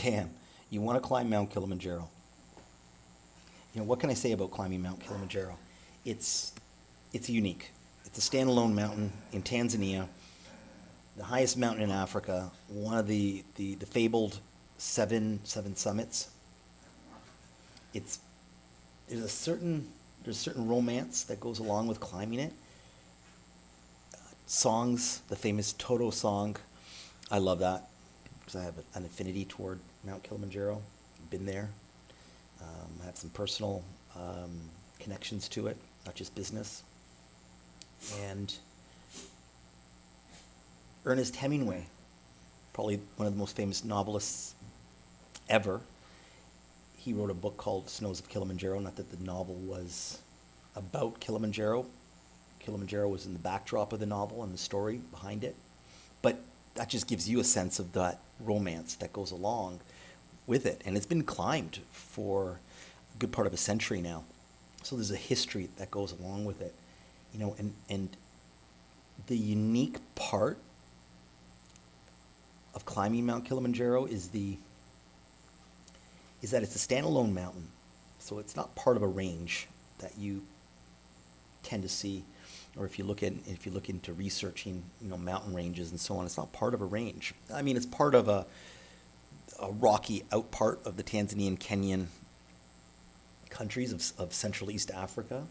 Cam, you want to climb Mount Kilimanjaro. What can I say about climbing Mount Kilimanjaro? It's it's unique. It's a standalone mountain in Tanzania, the highest mountain in Africa, one of the fabled seven summits. It's there's a certain there's a certain romance that goes along with climbing it. Songs, the famous Toto song, I love that because I have an affinity toward Mount Kilimanjaro. Been there. I have some personal connections to it, not just business. And Ernest Hemingway, probably one of the most famous novelists ever, he wrote a book called Snows of Kilimanjaro. Not that the novel was about Kilimanjaro. Kilimanjaro was in the backdrop of the novel and the story behind it. But that just gives you a sense of that romance that goes along with it. And it's been climbed for a good part of a century now. So there's a history that goes along with it. And the unique part of climbing Mount Kilimanjaro is that it's a standalone mountain. So it's not part of a range that you tend to see, or if you look into researching, mountain ranges and so on, it's not part of a range. I mean, it's part of a rocky out part of the Tanzanian, Kenyan countries of Central East Africa,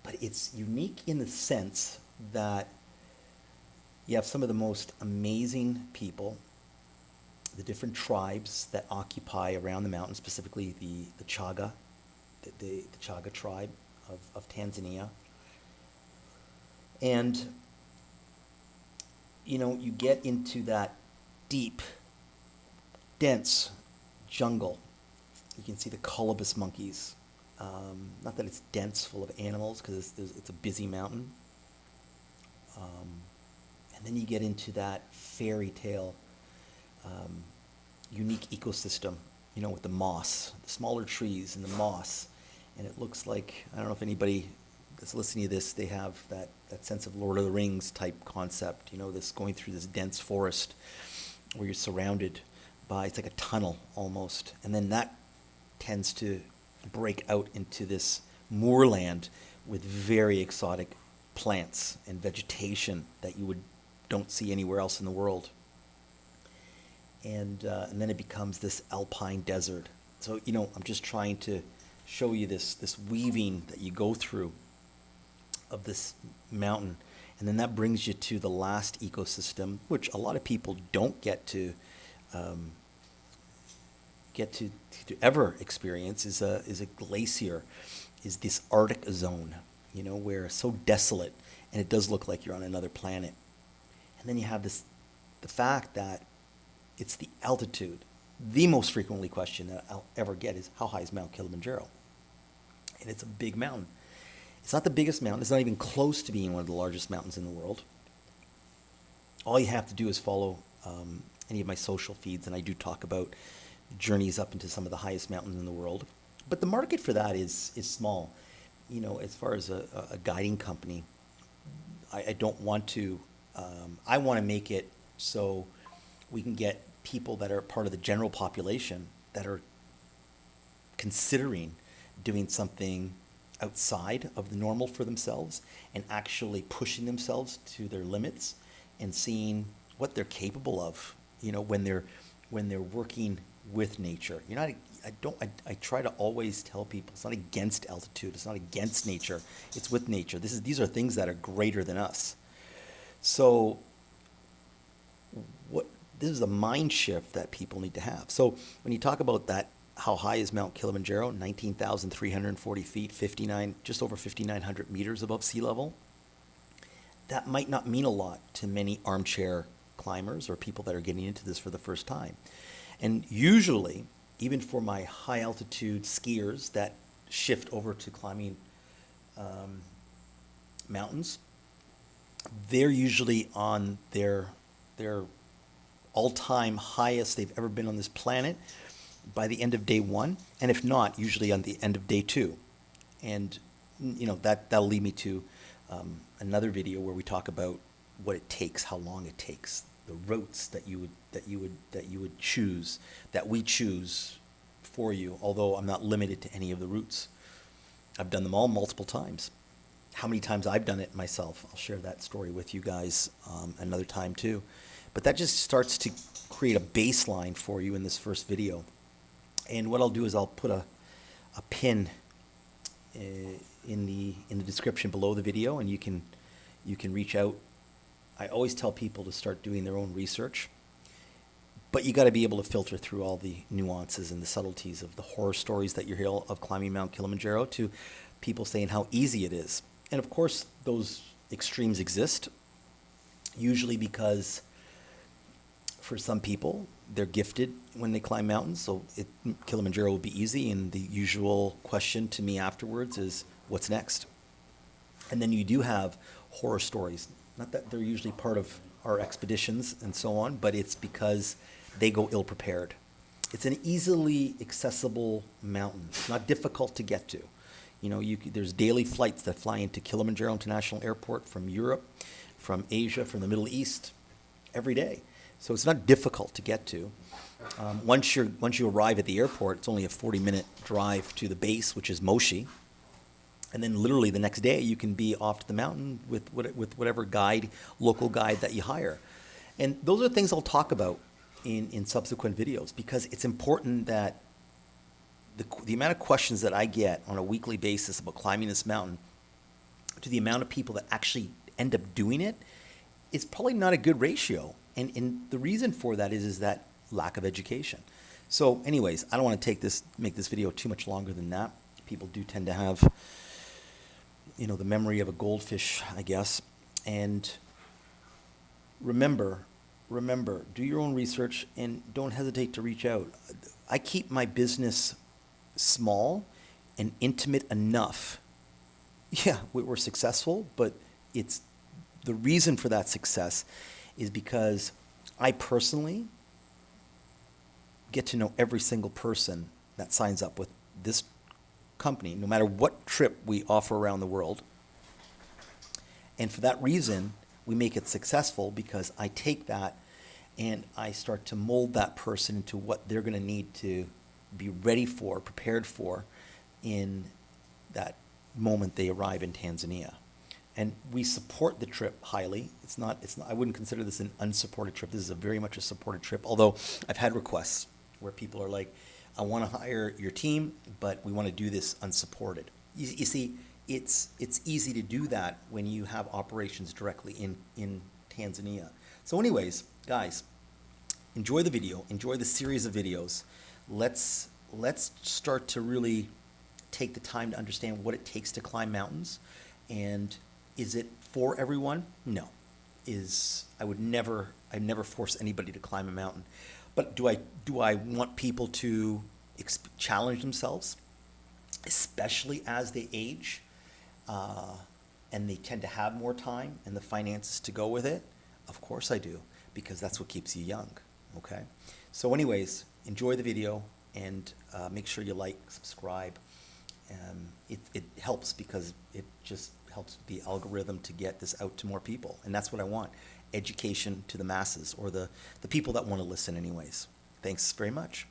but it's unique in the sense that you have some of the most amazing people, the different tribes that occupy around the mountain, specifically the Chaga, the Chaga tribe of Tanzania. And, you get into that deep, dense jungle. You can see the colobus monkeys. Not that it's dense, full of animals, because it's a busy mountain. And then you get into that fairy tale, unique ecosystem, with the moss, the smaller trees and the moss. And it looks like, I don't know if anybody that's listening to this, they have that sense of Lord of the Rings type concept, this going through this dense forest where you're surrounded by, it's like a tunnel almost. And then that tends to break out into this moorland with very exotic plants and vegetation that you don't see anywhere else in the world. And then it becomes this alpine desert. So, I'm just trying to show you this weaving that you go through of this mountain. And then that brings you to the last ecosystem, which a lot of people don't get to ever experience, is a glacier, is this Arctic zone, where it's so desolate, and it does look like you're on another planet. And then you have the fact that it's the altitude. The most frequently question that I'll ever get is, how high is Mount Kilimanjaro? And it's a big mountain. It's not the biggest mountain. It's not even close to being one of the largest mountains in the world. All you have to do is follow any of my social feeds, and I do talk about journeys up into some of the highest mountains in the world. But the market for that is small. As far as a guiding company, I don't want to. I want to make it so we can get people that are part of the general population that are considering doing something outside of the normal for themselves and actually pushing themselves to their limits and seeing what they're capable of, when they're working with nature. I try to always tell people it's not against altitude, it's not against nature, it's with nature. These are things that are greater than us. So this is a mind shift that people need to have. So when you talk about that, how high is Mount Kilimanjaro? 19,340 feet, just over 5,900 meters above sea level. That might not mean a lot to many armchair climbers or people that are getting into this for the first time. And usually, even for my high altitude skiers that shift over to climbing mountains, they're usually on their all-time highest they've ever been on this planet by the end of day one, and if not, usually on the end of day two. And that'll lead me to another video where we talk about what it takes, how long it takes, the routes that you would choose, that we choose for you, although I'm not limited to any of the routes. I've done them all multiple times. How many times I've done it myself, I'll share that story with you guys another time too. But that just starts to create a baseline for you in this first video. And what I'll do is I'll put a pin in the description below the video, and you can reach out. I always tell people to start doing their own research, but you got to be able to filter through all the nuances and the subtleties of the horror stories that you hear of climbing Mount Kilimanjaro to people saying how easy it is. And of course, those extremes exist, usually because for some people, they're gifted when they climb mountains, so Kilimanjaro will be easy, and the usual question to me afterwards is, what's next? And then you do have horror stories. Not that they're usually part of our expeditions and so on, but it's because they go ill-prepared. It's an easily accessible mountain. It's not difficult to get to. You know, there's daily flights that fly into Kilimanjaro International Airport from Europe, from Asia, from the Middle East, every day. So it's not difficult to get to. Once you arrive at the airport, it's only a 40-minute drive to the base, which is Moshi. And then literally the next day, you can be off to the mountain with whatever local guide that you hire. And those are things I'll talk about in subsequent videos, because it's important that the amount of questions that I get on a weekly basis about climbing this mountain to the amount of people that actually end up doing it is probably not a good ratio. And the reason for that is that lack of education. So anyways, I don't want to make this video too much longer than that. People do tend to have, you know, the memory of a goldfish, I guess. And remember, do your own research and don't hesitate to reach out. I keep my business small and intimate enough. Yeah, we're successful, but it's the reason for that success is because I personally get to know every single person that signs up with this company, no matter what trip we offer around the world. And for that reason, we make it successful, because I take that and I start to mold that person into what they're going to need to be ready for, prepared for, in that moment they arrive in Tanzania. And we support the trip highly. It's not, I wouldn't consider this an unsupported trip. This is very much a supported trip, although I've had requests where people are like, I want to hire your team, but we want to do this unsupported. You see, it's easy to do that when you have operations directly in Tanzania. So anyways, guys, enjoy the video, enjoy the series of videos. Let's start to really take the time to understand what it takes to climb mountains. And is it for everyone? No. I'd never force anybody to climb a mountain. But do I want people to challenge themselves, especially as they age, and they tend to have more time and the finances to go with it? Of course I do, because that's what keeps you young. Okay. So anyways, enjoy the video, and make sure you like, subscribe. It helps, because it just helps the algorithm to get this out to more people. And that's what I want, education to the masses, or the people that want to listen anyways. Thanks very much.